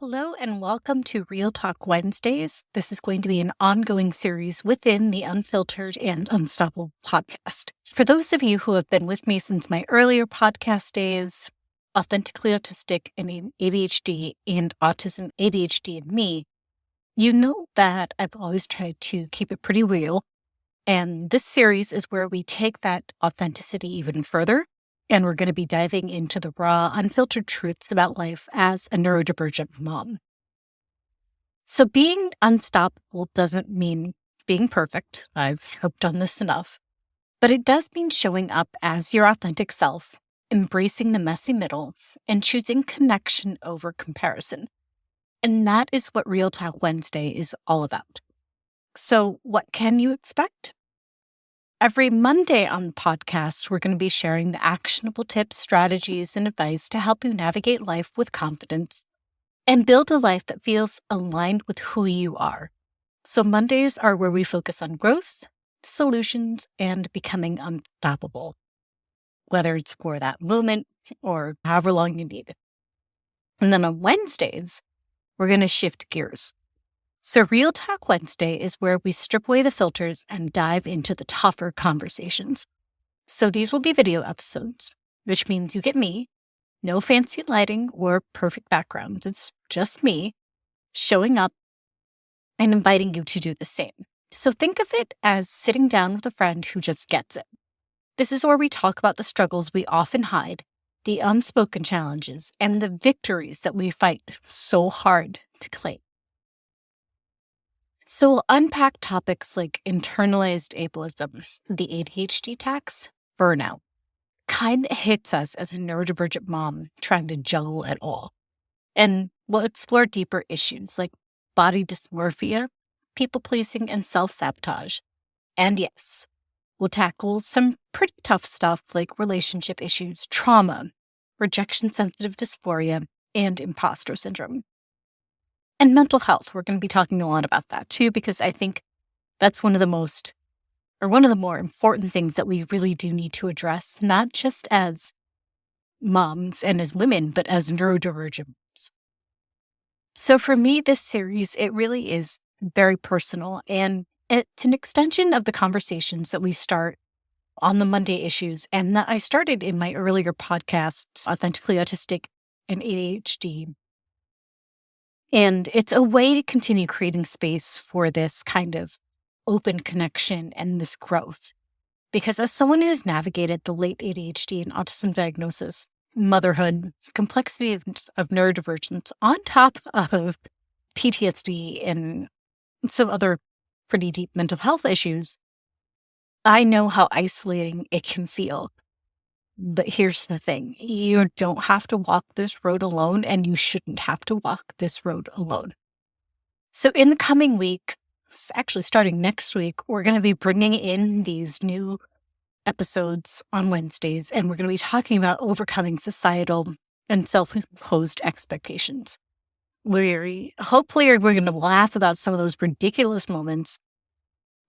Hello and welcome to Real Talk Wednesdays. This is going to be an ongoing series within the Unfiltered and Unstoppable podcast. For those of you who have been with me since my earlier podcast days, Authentically Autistic and ADHD and Autism, ADHD and Me, you know that I've always tried to keep it pretty real. And this series is where we take that authenticity even further. And we're going to be diving into the raw, unfiltered truths about life as a neurodivergent mom. So being unstoppable doesn't mean being perfect. I've harped on this enough. But it does mean showing up as your authentic self, embracing the messy middle, and choosing connection over comparison. And that is what Real Talk Wednesday is all about. So what can you expect? Every Monday on the podcast, we're going to be sharing the actionable tips, strategies, and advice to help you navigate life with confidence and build a life that feels aligned with who you are. So Mondays are where we focus on growth, solutions, and becoming unstoppable, whether it's for that moment or however long you need. And then on Wednesdays, we're going to shift gears. So Real Talk Wednesday is where we strip away the filters and dive into the tougher conversations. So these will be video episodes, which means you get me, no fancy lighting or perfect backgrounds. It's just me showing up and inviting you to do the same. So think of it as sitting down with a friend who just gets it. This is where we talk about the struggles we often hide, the unspoken challenges, and the victories that we fight so hard to claim. So we'll unpack topics like internalized ableism, the ADHD tax, burnout, kind that hits us as a neurodivergent mom trying to juggle it all. And we'll explore deeper issues like body dysmorphia, people-pleasing, and self-sabotage. And yes, we'll tackle some pretty tough stuff like relationship issues, trauma, rejection-sensitive dysphoria, and imposter syndrome. And mental health, we're going to be talking a lot about that too, because I think that's one of the more important things that we really do need to address, not just as moms and as women, but as neurodivergent moms. So for me, this series, it really is very personal, and it's an extension of the conversations that we start on the Monday issues and that I started in my earlier podcasts, Authentically Autistic and ADHD. And it's a way to continue creating space for this kind of open connection and this growth. Because as someone who has navigated the late ADHD and autism diagnosis, motherhood, complexity of neurodivergence, on top of PTSD and some other pretty deep mental health issues, I know how isolating it can feel. But here's the thing, you don't have to walk this road alone, and you shouldn't have to walk this road alone. So in the coming week, actually starting next week, we're going to be bringing in these new episodes on Wednesdays, and we're going to be talking about overcoming societal and self-imposed expectations. Hopefully we're going to laugh about some of those ridiculous moments.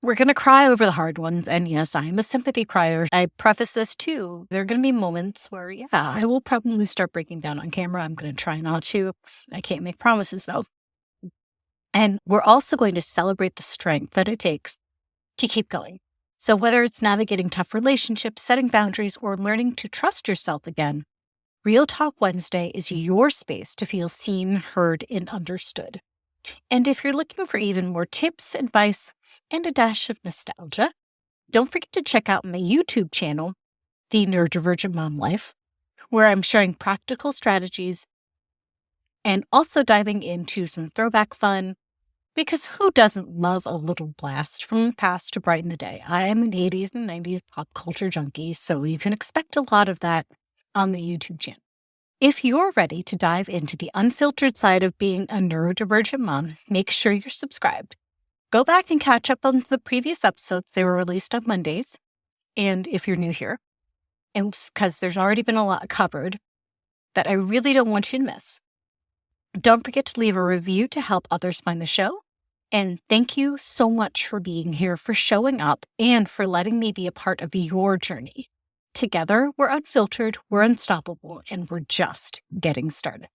We're going to cry over the hard ones, and yes, I'm a sympathy crier. I preface this too. There are going to be moments where, I will probably start breaking down on camera. I'm going to try not to. I can't make promises though. And we're also going to celebrate the strength that it takes to keep going. So whether it's navigating tough relationships, setting boundaries, or learning to trust yourself again, Real Talk Wednesday is your space to feel seen, heard, and understood. And if you're looking for even more tips, advice, and a dash of nostalgia, don't forget to check out my YouTube channel, The Neurodivergent Mom Life, where I'm sharing practical strategies and also diving into some throwback fun, because who doesn't love a little blast from the past to brighten the day? I am an 80s and 90s pop culture junkie, so you can expect a lot of that on the YouTube channel. If you're ready to dive into the unfiltered side of being a neurodivergent mom, make sure you're subscribed. Go back and catch up on the previous episodes. They were released on Mondays. And if you're new here, and because there's already been a lot covered that I really don't want you to miss, don't forget to leave a review to help others find the show. And thank you so much for being here, for showing up, and for letting me be a part of your journey. Together, we're unfiltered, we're unstoppable, and we're just getting started.